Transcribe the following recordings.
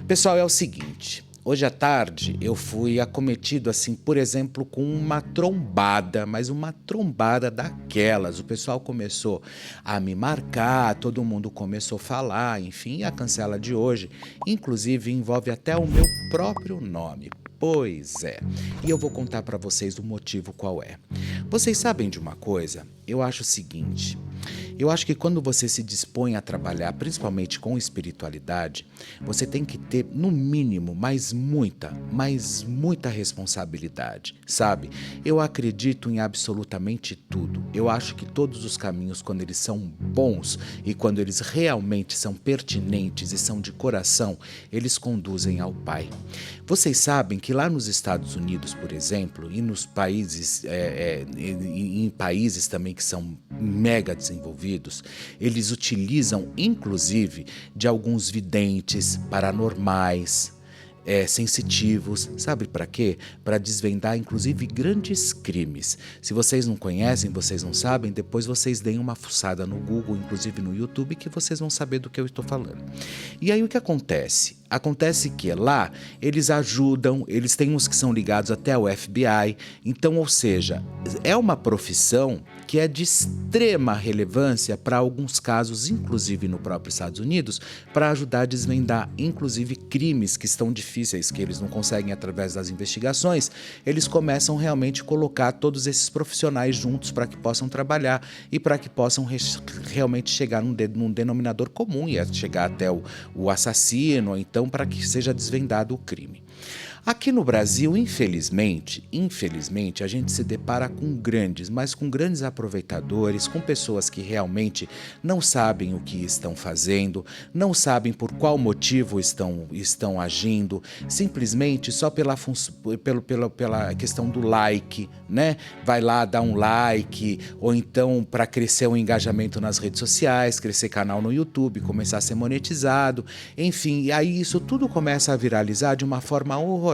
Pessoal, é o seguinte, hoje à tarde eu fui acometido, assim, por exemplo, com uma trombada, mas uma trombada daquelas. O pessoal começou a me marcar, todo mundo começou a falar, enfim, a cancela de hoje, inclusive envolve até o meu próprio nome. Pois é, e eu vou contar para vocês o motivo qual é. Vocês sabem de uma coisa? Eu acho o seguinte. Eu acho que quando você se dispõe a trabalhar, principalmente com espiritualidade, você tem que ter, no mínimo, mas muita responsabilidade, sabe? Eu acredito em absolutamente tudo. Eu acho que todos os caminhos, quando eles são bons e quando eles realmente são pertinentes e são de coração, eles conduzem ao Pai. Vocês sabem que lá nos Estados Unidos, por exemplo, e nos países, em países também que são mega desenvolvidos, eles utilizam inclusive de alguns videntes paranormais, sensitivos, sabe para quê? Para desvendar inclusive grandes crimes. Se vocês não conhecem, vocês não sabem, depois vocês deem uma fuçada no Google, inclusive no YouTube, que vocês vão saber do que eu estou falando. E aí o que acontece? Acontece que lá eles ajudam, eles têm uns que são ligados até ao FBI, então, ou seja, é uma profissão que é de extrema relevância para alguns casos, inclusive no próprio Estados Unidos, para ajudar a desvendar, inclusive, crimes que estão difíceis, que eles não conseguem através das investigações, eles começam realmente a colocar todos esses profissionais juntos para que possam trabalhar e para que possam realmente chegar num denominador comum e chegar até o assassino, ou então para que seja desvendado o crime. Aqui no Brasil, infelizmente, a gente se depara com grandes aproveitadores, com pessoas que realmente não sabem o que estão fazendo, não sabem por qual motivo estão agindo, simplesmente só pela questão do like, né? Vai lá dar um like, ou então para crescer o engajamento nas redes sociais, crescer canal no YouTube, começar a ser monetizado, enfim, e aí isso tudo começa a viralizar de uma forma horrorosa.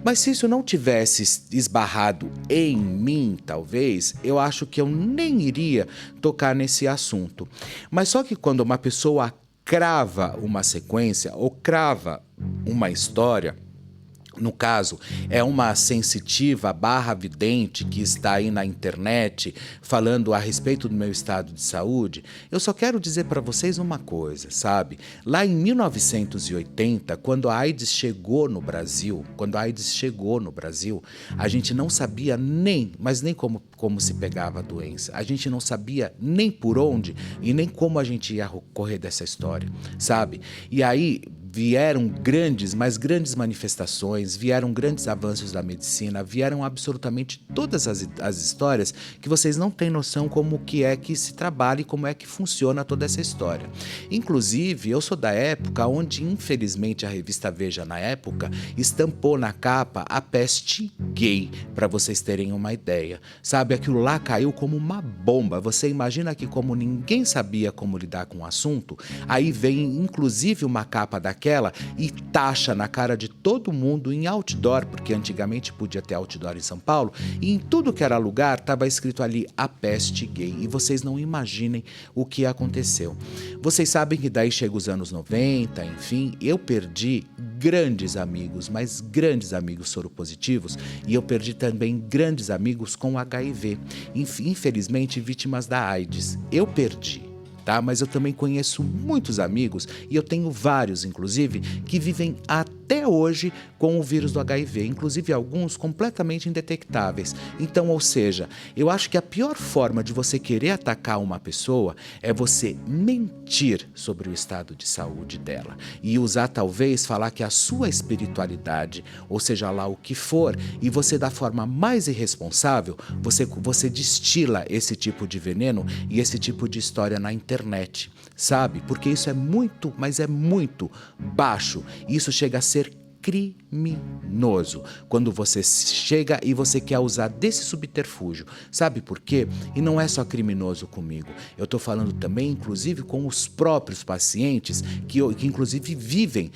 Mas se isso não tivesse esbarrado em mim, talvez, eu acho que eu nem iria tocar nesse assunto. Mas só que quando uma pessoa crava uma sequência ou crava uma história, no caso, é uma sensitiva barra vidente que está aí na internet falando a respeito do meu estado de saúde, eu só quero dizer para vocês uma coisa, sabe? Lá em 1980, quando a AIDS chegou no Brasil, a gente não sabia mas nem como se pegava a doença. A gente não sabia nem por onde e nem como a gente ia correr dessa história, sabe? E aí vieram grandes manifestações, vieram grandes avanços da medicina, vieram absolutamente todas as histórias que vocês não têm noção como que é que se trabalha e como é que funciona toda essa história. Inclusive, eu sou da época onde, infelizmente, a revista Veja, na época, estampou na capa a peste gay, para vocês terem uma ideia. Sabe, aquilo lá caiu como uma bomba. Você imagina que como ninguém sabia como lidar com o assunto, aí vem inclusive uma capa daquela e taxa na cara de todo mundo em outdoor, porque antigamente podia ter outdoor em São Paulo, e em tudo que era lugar estava escrito ali a peste gay, e vocês não imaginem o que aconteceu. Vocês sabem que daí chega os anos 90, enfim, eu perdi grandes amigos, mas grandes amigos soropositivos, e eu perdi também grandes amigos com HIV, infelizmente vítimas da AIDS. Eu perdi. Tá? Mas eu também conheço muitos amigos, e eu tenho vários, inclusive, que vivem até hoje com o vírus do HIV, inclusive alguns completamente indetectáveis. Então, ou seja, eu acho que a pior forma de você querer atacar uma pessoa é você mentir sobre o estado de saúde dela e usar, talvez, falar que a sua espiritualidade, ou seja lá o que for, e você, da forma mais irresponsável, você destila esse tipo de veneno e esse tipo de história na internet, sabe? Porque isso é muito, mas é muito baixo. Isso chega a ser criminoso quando você chega e você quer usar desse subterfúgio. Sabe por quê? E não é só criminoso comigo. Eu estou falando também, inclusive, com os próprios pacientes que inclusive, vivem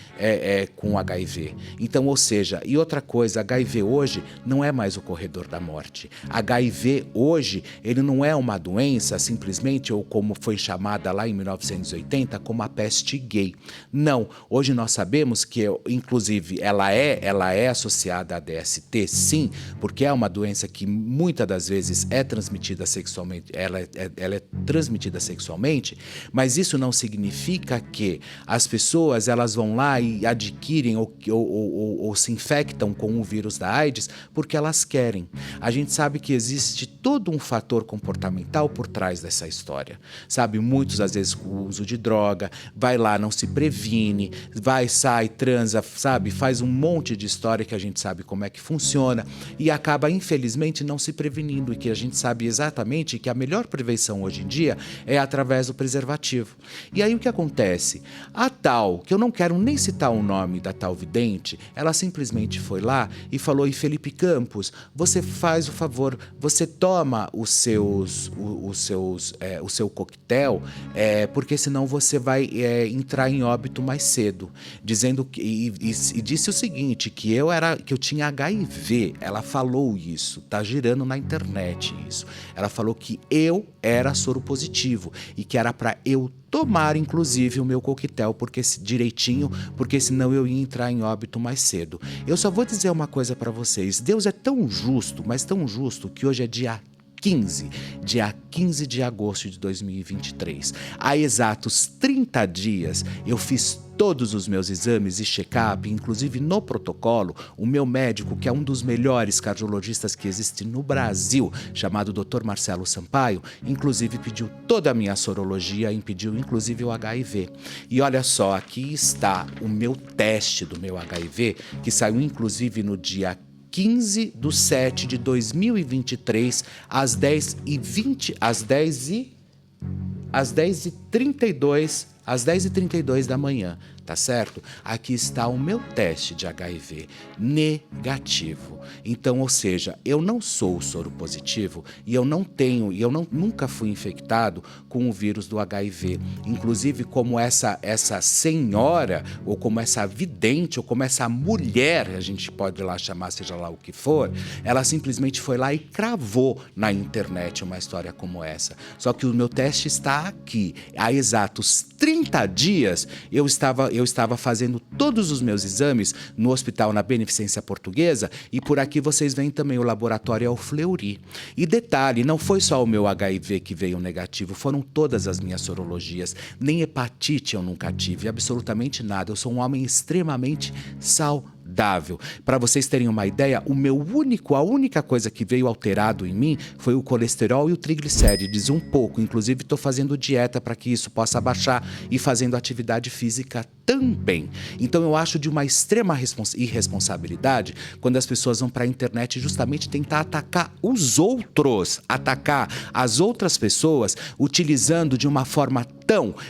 com HIV. Então, ou seja, e outra coisa, HIV hoje não é mais o corredor da morte. HIV hoje, ele não é uma doença simplesmente, ou como foi chamada lá em 1980, como a peste gay. Não. Hoje nós sabemos que, inclusive, ela é associada à DST, sim, porque é uma doença que muitas das vezes é transmitida sexualmente, ela é transmitida sexualmente, mas isso não significa que as pessoas elas vão lá e adquirem ou se infectam com o vírus da AIDS porque elas querem. A gente sabe que existe todo um fator comportamental por trás dessa história, sabe? Muitos, às vezes, com o uso de droga, vai lá, não se previne, vai, sai, transa, sabe? Faz um monte de história que a gente sabe como é que funciona e acaba, infelizmente, não se prevenindo, e que a gente sabe exatamente que a melhor prevenção hoje em dia é através do preservativo. E aí o que acontece? A tal, que eu não quero nem citar o nome da tal vidente, ela simplesmente foi lá e falou: e Felipe Campos, você faz o favor, você toma o seu coquetel, porque senão você vai entrar em óbito mais cedo. Dizendo que, e disse o seguinte, que eu tinha HIV. Ela falou isso, tá girando na internet isso. Ela falou que eu era soro positivo e que era para eu tomar, inclusive, o meu coquetel direitinho, porque senão eu ia entrar em óbito mais cedo. Eu só vou dizer uma coisa para vocês: Deus é tão justo, mas tão justo, que hoje é dia 15 de agosto de 2023. Há exatos 30 dias eu fiz todos os meus exames e check-up, inclusive no protocolo, o meu médico, que é um dos melhores cardiologistas que existe no Brasil, chamado Dr. Marcelo Sampaio, inclusive pediu toda a minha sorologia e pediu inclusive o HIV. E olha só, aqui está o meu teste do meu HIV, que saiu inclusive no dia 15/7/2023, às 10h32 da manhã, tá certo? Aqui está o meu teste de HIV negativo. Então, ou seja, eu não sou soro positivo e eu nunca fui infectado com o vírus do HIV. Inclusive, como essa senhora, ou como essa vidente, ou como essa mulher, a gente pode lá chamar, seja lá o que for, ela simplesmente foi lá e cravou na internet uma história como essa. Só que o meu teste está aqui. Há exatos 30 dias eu estava fazendo todos os meus exames no hospital na Beneficência Portuguesa, e por aqui vocês veem também o laboratório Fleury. E detalhe, não foi só o meu HIV que veio negativo, foram todas as minhas sorologias. Nem hepatite eu nunca tive, absolutamente nada. Eu sou um homem extremamente saudável. Para vocês terem uma ideia, a única coisa que veio alterado em mim foi o colesterol e o triglicérides, um pouco. Inclusive, estou fazendo dieta para que isso possa baixar e fazendo atividade física também. Então, eu acho de uma extrema irresponsabilidade quando as pessoas vão para a internet justamente tentar atacar os outros, atacar as outras pessoas, utilizando de uma forma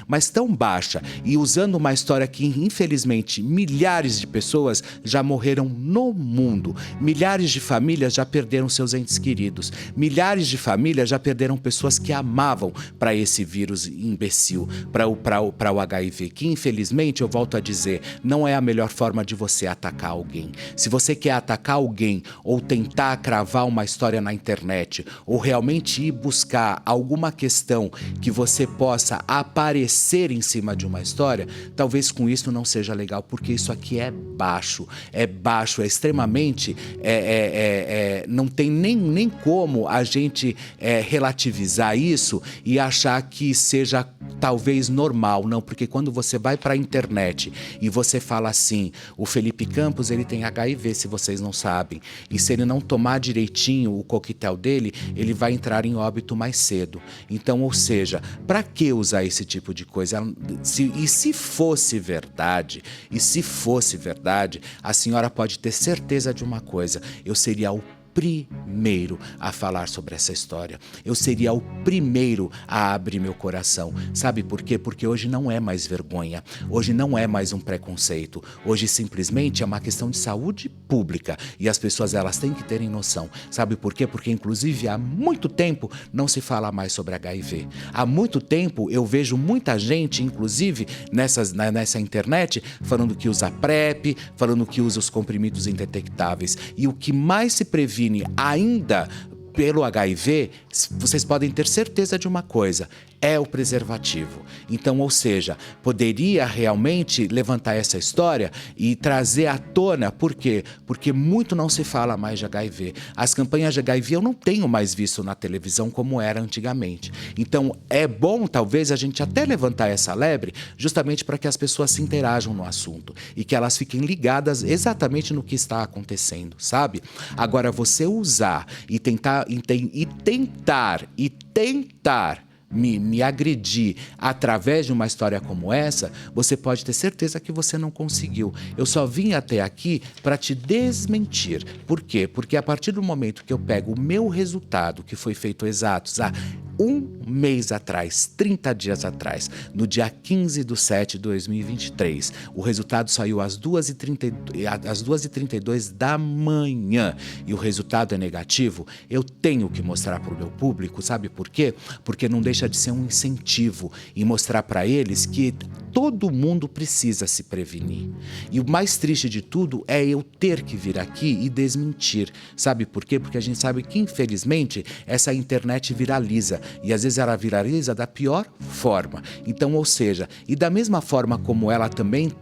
mas tão baixa e usando uma história que, infelizmente, milhares de pessoas já morreram no mundo. Milhares de famílias já perderam seus entes queridos. Milhares de famílias já perderam pessoas que amavam para esse vírus imbecil, para o HIV, que, infelizmente, eu volto a dizer, não é a melhor forma de você atacar alguém. Se você quer atacar alguém ou tentar cravar uma história na internet, ou realmente ir buscar alguma questão que você possa aparecer em cima de uma história, talvez com isso não seja legal, porque isso aqui é baixo, é extremamente, não tem nem como a gente relativizar isso e achar que seja talvez normal, não, porque quando você vai para a internet e você fala assim, o Felipe Campos, ele tem HIV, se vocês não sabem, e se ele não tomar direitinho o coquetel dele, ele vai entrar em óbito mais cedo. Então, ou seja, para que usar esse tipo de coisa? Se fosse verdade, a senhora pode ter certeza de uma coisa: eu seria o primeiro a falar sobre essa história. Eu seria o primeiro a abrir meu coração. Sabe por quê? Porque hoje não é mais vergonha. Hoje não é mais um preconceito. Hoje simplesmente é uma questão de saúde pública. E as pessoas, elas têm que terem noção. Sabe por quê? Porque inclusive há muito tempo não se fala mais sobre HIV. Há muito tempo eu vejo muita gente, inclusive nessa internet, falando que usa PrEP, falando que usa os comprimidos indetectáveis. E o que mais se previne ainda pelo HIV, vocês podem ter certeza de uma coisa: é o preservativo. Então, ou seja, poderia realmente levantar essa história e trazer à tona. Por quê? Porque muito não se fala mais de HIV. As campanhas de HIV eu não tenho mais visto na televisão como era antigamente. Então, é bom talvez a gente até levantar essa lebre justamente para que as pessoas se interajam no assunto e que elas fiquem ligadas exatamente no que está acontecendo, sabe? Agora, você usar e tentar me agredir através de uma história como essa, você pode ter certeza que você não conseguiu. Eu só vim até aqui para te desmentir. Por quê? Porque a partir do momento que eu pego o meu resultado, que foi feito exatos há um mês atrás, 30 dias atrás, no dia 15/7/2023, o resultado saiu às 2h32 da manhã e o resultado é negativo, eu tenho que mostrar para o meu público, sabe por quê? Porque não deixa de ser um incentivo e mostrar para eles que todo mundo precisa se prevenir. E o mais triste de tudo é eu ter que vir aqui e desmentir. Sabe por quê? Porque a gente sabe que, infelizmente, essa internet viraliza. E às vezes ela viraliza da pior forma. Então, ou seja, e da mesma forma como ela também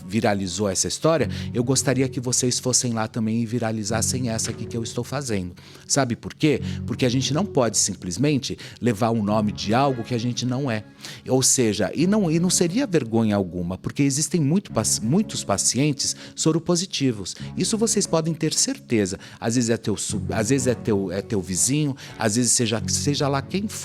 viralizou essa história, eu gostaria que vocês fossem lá também e viralizassem essa aqui que eu estou fazendo. Sabe por quê? Porque a gente não pode simplesmente levar o nome de algo que a gente não é. Ou seja, e não seria vergonha alguma, porque existem muitos pacientes soropositivos. Isso vocês podem ter certeza. Às vezes é teu vizinho, às vezes seja lá quem for.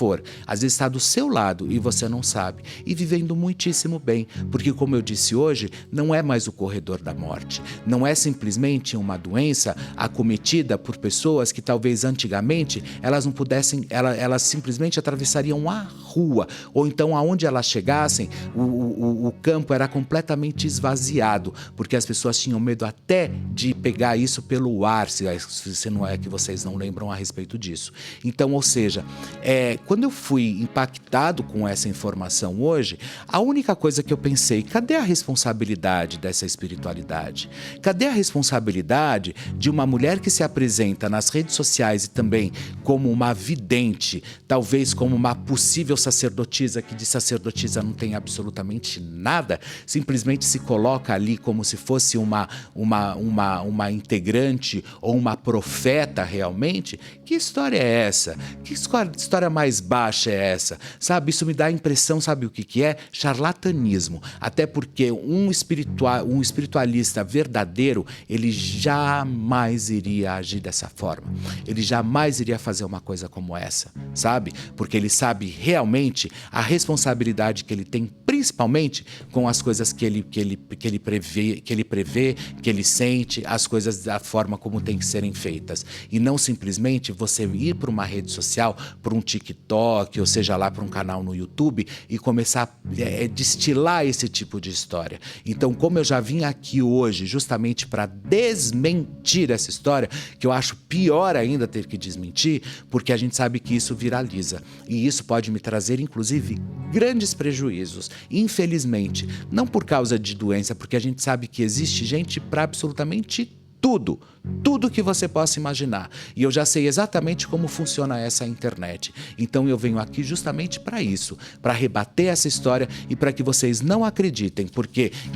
Às vezes está do seu lado e você não sabe. E vivendo muitíssimo bem, porque como eu disse hoje, não é mais o corredor da morte. Não é simplesmente uma doença acometida por pessoas que talvez antigamente elas não pudessem, elas simplesmente atravessariam a rua, ou então aonde elas chegassem, o campo era completamente esvaziado, porque as pessoas tinham medo até de pegar isso pelo ar, se não é que vocês não lembram a respeito disso. Então, ou seja, quando eu fui impactado com essa informação hoje, a única coisa que eu pensei: cadê a responsabilidade dessa espiritualidade? Cadê a responsabilidade de uma mulher que se apresenta nas redes sociais e também como uma vidente, talvez como uma possível sacerdotisa, que de sacerdotisa não tem absolutamente nada, simplesmente se coloca ali como se fosse uma integrante ou uma profeta realmente? Que história é essa? Que história mais baixa é essa? Sabe, isso me dá a impressão, sabe o que é? Charlatanismo. Até porque um espiritualista verdadeiro, ele jamais iria agir dessa forma. Ele jamais iria fazer uma coisa como essa, sabe? Porque ele sabe realmente a responsabilidade que ele tem, principalmente com as coisas que ele prevê, que ele sente, as coisas da forma como tem que serem feitas. E não simplesmente você ir para uma rede social, para um TikTok, ou seja lá, para um canal no YouTube e começar a destilar esse tipo de história. Então, como eu já vim aqui hoje justamente para desmentir essa história, que eu acho pior ainda ter que desmentir, porque a gente sabe que isso viraliza. E isso pode me trazer, inclusive, grandes prejuízos. Infelizmente, não por causa de doença, porque a gente sabe que existe gente para absolutamente tudo que você possa imaginar. E eu já sei exatamente como funciona essa internet. Então eu venho aqui justamente para isso, para rebater essa história e para que vocês não acreditem,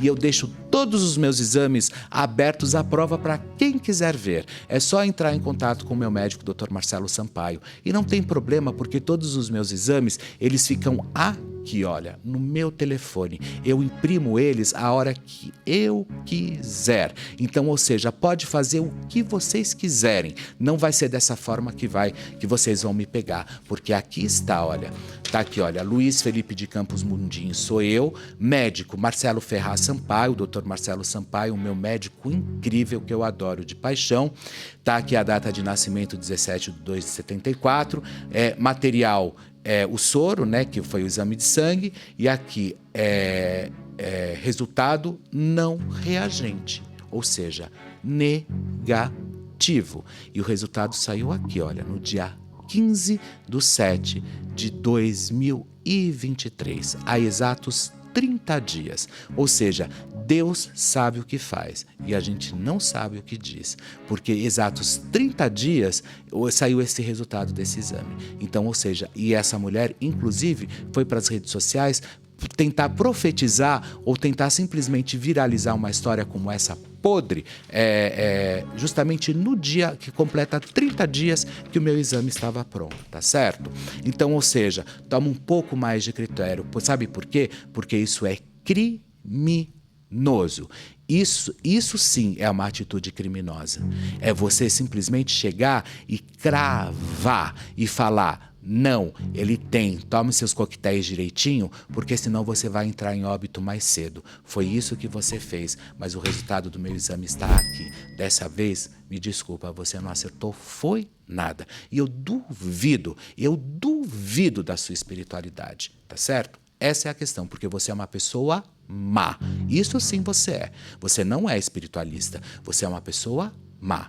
e eu deixo todos os meus exames abertos à prova para quem quiser ver. É só entrar em contato com o meu médico, Dr. Marcelo Sampaio. E não tem problema, porque todos os meus exames, eles ficam aqui aqui, olha, no meu telefone. Eu imprimo eles a hora que eu quiser. Então, ou seja, pode fazer o que vocês quiserem. Não vai ser dessa forma que vocês vão me pegar, porque aqui está, olha. Tá aqui, olha, Luiz Felipe de Campos Mundim sou eu, médico Marcelo Ferraz Sampaio, o doutor Marcelo Sampaio, o meu médico incrível que eu adoro de paixão. Tá aqui a data de nascimento, 17/2/74, material, o soro, né, que foi o exame de sangue, e aqui resultado não reagente, ou seja, negativo. E o resultado saiu aqui, olha, no dia 15/7/2023, há exatos 30 dias. Ou seja, Deus sabe o que faz e a gente não sabe o que diz, porque exatos 30 dias saiu esse resultado desse exame. Então, ou seja, e essa mulher, inclusive, foi para as redes sociais tentar profetizar ou tentar simplesmente viralizar uma história como essa podre, justamente no dia que completa 30 dias que o meu exame estava pronto, tá certo? Então, ou seja, toma um pouco mais de critério. Sabe por quê? Porque isso é criminoso. Isso sim é uma atitude criminosa. É você simplesmente chegar e cravar e falar: não, ele tem, tome seus coquetéis direitinho, porque senão você vai entrar em óbito mais cedo. Foi isso que você fez, mas o resultado do meu exame está aqui. Dessa vez, me desculpa, você não acertou, foi nada. E eu duvido da sua espiritualidade, tá certo? Essa é a questão, porque você é uma pessoa má. Isso sim você é. Você não é espiritualista, você é uma pessoa má.